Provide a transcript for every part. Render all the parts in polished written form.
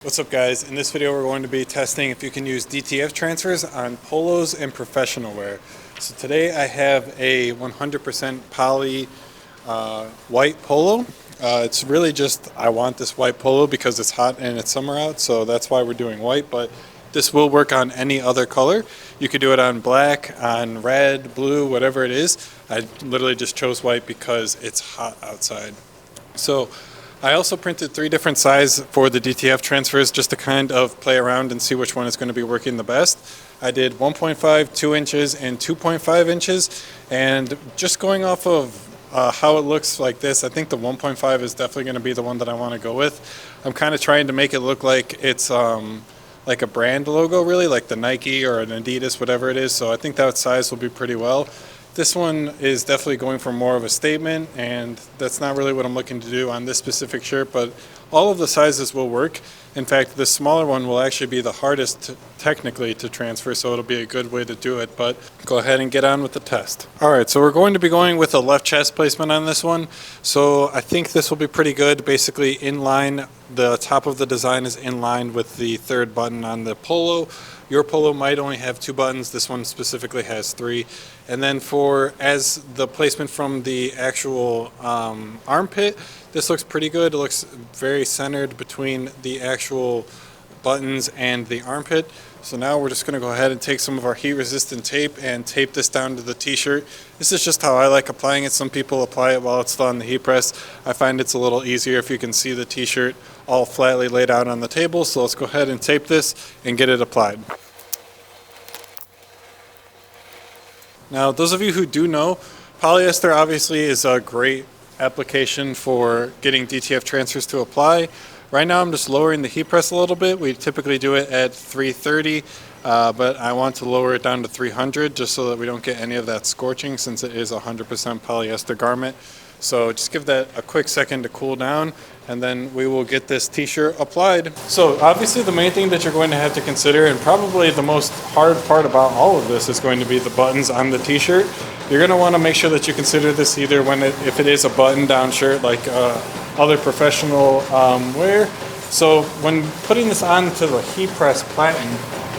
What's up guys, in this video we're going to be testing if you can use DTF transfers on polos and professional wear. So today I have a 100% poly white polo. It's really just I want this white polo because it's hot and it's summer out, so that's why we're doing white, but this will work on any other color. You could do it on black, on red, blue, whatever it is. I literally just chose white because it's hot outside. So I also printed 3 different sizes for the DTF transfers just to kind of play around and see which one is going to be working the best. I did 1.5, 2 inches, and 2.5 inches, and just going off of how it looks like this, I think the 1.5 is definitely going to be the one that I want to go with. I'm kind of trying to make it look like it's like a brand logo, really, like the Nike or an Adidas, whatever it is, so I think that size will be pretty well. This one is definitely going for more of a statement, and that's not really what I'm looking to do on this specific shirt, but all of the sizes will work. In fact, the smaller one will actually be the hardest technically to transfer, so it'll be a good way to do it, but go ahead and get on with the test. Alright, so we're going to be going with a left chest placement on this one, so I think this will be pretty good. Basically in line, the top of the design is in line with the 3rd button on the polo. Your polo might only have 2 buttons, this one specifically has 3. And then as the placement from the actual armpit, this looks pretty good. It looks very centered between the actual buttons and the armpit. So now we're just going to go ahead and take some of our heat resistant tape and tape this down to the t-shirt. This is just how I like applying it. Some people apply it while it's still on the heat press. I find it's a little easier if you can see the t-shirt all flatly laid out on the table. So let's go ahead and tape this and get it applied. Now, those of you who do know, polyester obviously is a great application for getting DTF transfers to apply. Right now I'm just lowering the heat press a little bit. We typically do it at 330, but I want to lower it down to 300 just so that we don't get any of that scorching, since it is a 100% polyester garment. So just give that a quick second to cool down, and then we will get this t-shirt applied. So obviously the main thing that you're going to have to consider, and probably the most hard part about all of this, is going to be the buttons on the t-shirt. You're going to want to make sure that you consider this either if it is a button-down shirt like other professional wear. So when putting this onto the heat press platen,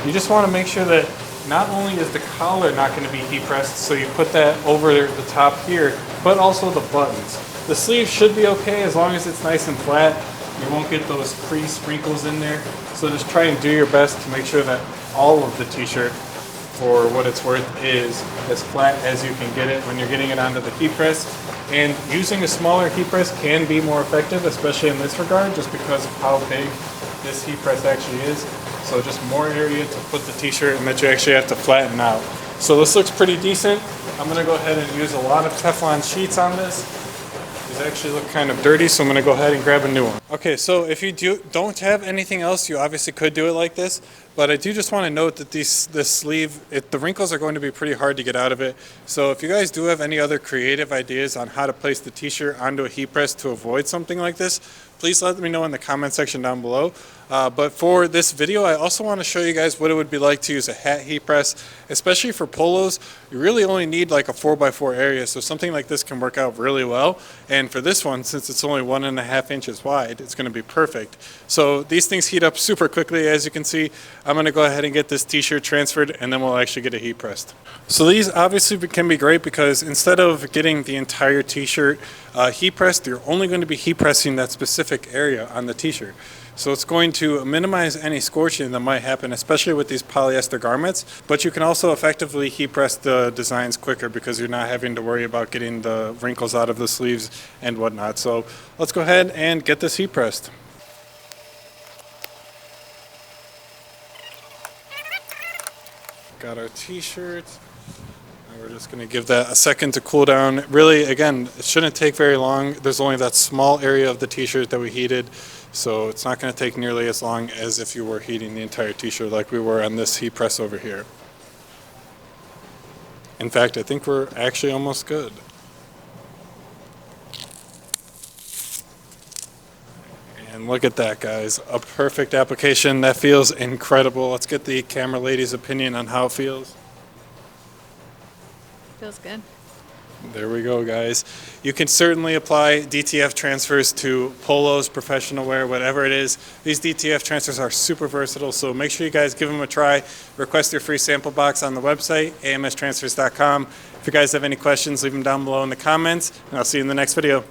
you just want to make sure that not only is the collar not going to be heat pressed, so you put that over the top here, but also the buttons. The sleeve should be okay as long as it's nice and flat. You won't get those crease sprinkles in there. So just try and do your best to make sure that all of the t-shirt, for what it's worth, is as flat as you can get it when you're getting it onto the heat press. And using a smaller heat press can be more effective, especially in this regard, just because of how big this heat press actually is. So just more area to put the t-shirt, and that you actually have to flatten out. So this looks pretty decent. I'm going to go ahead and use a lot of Teflon sheets on this. These actually look kind of dirty, so I'm going to go ahead and grab a new one. Okay, so if you don't have anything else, you obviously could do it like this. But I do just want to note that this sleeve, the wrinkles are going to be pretty hard to get out of it. So if you guys do have any other creative ideas on how to place the t-shirt onto a heat press to avoid something like this, please let me know in the comment section down below. But for this video, I also want to show you guys what it would be like to use a hat heat press, especially for polos. You really only need like a 4x4 area, so something like this can work out really well. And for this one, since it's only 1.5 inches wide, it's going to be perfect. So these things heat up super quickly, as you can see. I'm going to go ahead and get this t-shirt transferred, and then we'll actually get it heat pressed. So these obviously can be great because instead of getting the entire t-shirt heat pressed, you're only going to be heat pressing that specific area on the t-shirt. So it's going to minimize any scorching that might happen, especially with these polyester garments. But you can also effectively heat press the designs quicker because you're not having to worry about getting the wrinkles out of the sleeves and whatnot. So let's go ahead and get this heat pressed. Got our t-shirt. We're just going to give that a second to cool down. Really, again, it shouldn't take very long. There's only that small area of the t-shirt that we heated, so it's not going to take nearly as long as if you were heating the entire t-shirt like we were on this heat press over here. In fact, I think we're actually almost good. And look at that, guys. A perfect application. That feels incredible. Let's get the camera lady's opinion on how it feels. Feels good. There we go, guys. You can certainly apply DTF transfers to polos, professional wear, whatever it is. These DTF transfers are super versatile, so make sure you guys give them a try. Request your free sample box on the website, amstransfers.com. If you guys have any questions, leave them down below in the comments, and I'll see you in the next video.